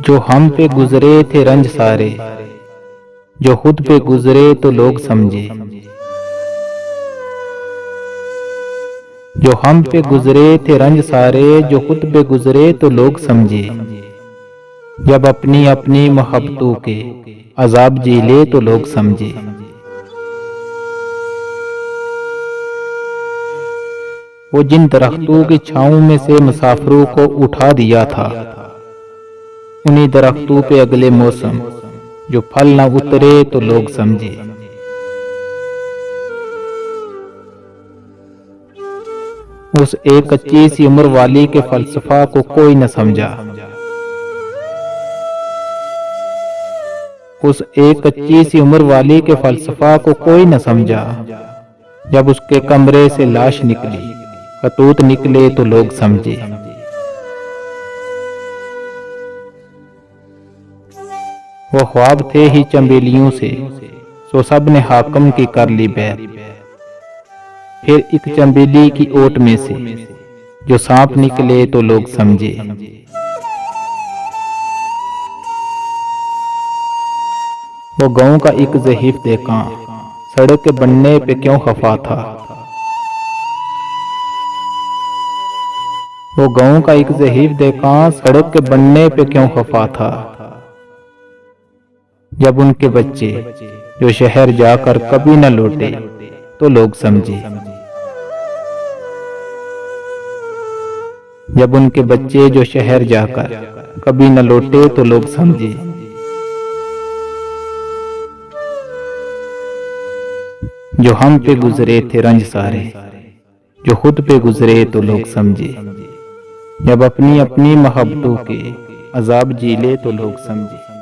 जो हम पे गुजरे थे रंज सारे, जो खुद पे गुजरे तो लोग समझे। जो हम पे गुजरे थे रंज सारे, जो खुद पे गुजरे तो लोग समझे। जब अपनी अपनी मोहब्बतों के अजाब जी ले तो लोग समझे। वो जिन दरख्तों की छाँव में से मुसाफिरों को उठा दिया था, उन्हीं दरख्तों पे अगले मौसम जो फल न उतरे तो लोग समझे। उस एक कच्ची सी उम्र वाली के फलसफा को कोई न समझा। उस एक कच्ची सी उम्र वाली के फलसफा को कोई न समझा। जब उसके कमरे से लाश निकली, खतूत निकले तो लोग समझे। वो ख्वाब थे ही चंबेलियों से, सो सब ने हाकम की कर ली बैत। फिर एक चंबेली की ओट में से जो सांप निकले तो लोग समझे। वो गांव का एक ज़हीफ देका सड़क के बनने पे क्यों खफा था। वो गांव का एक ज़हीफ देका सड़क के बनने पे क्यों खफा था। जब उनके बच्चे जो शहर जाकर कभी न लौटे तो लोग समझे। जब उनके बच्चे जो शहर जाकर कभी न लौटे तो लोग समझे। जो हम पे गुजरे थे रंज सारे, जो खुद पे गुजरे तो लोग समझे। जब अपनी अपनी मोहब्बतों के अजाब जी ले तो लोग समझे।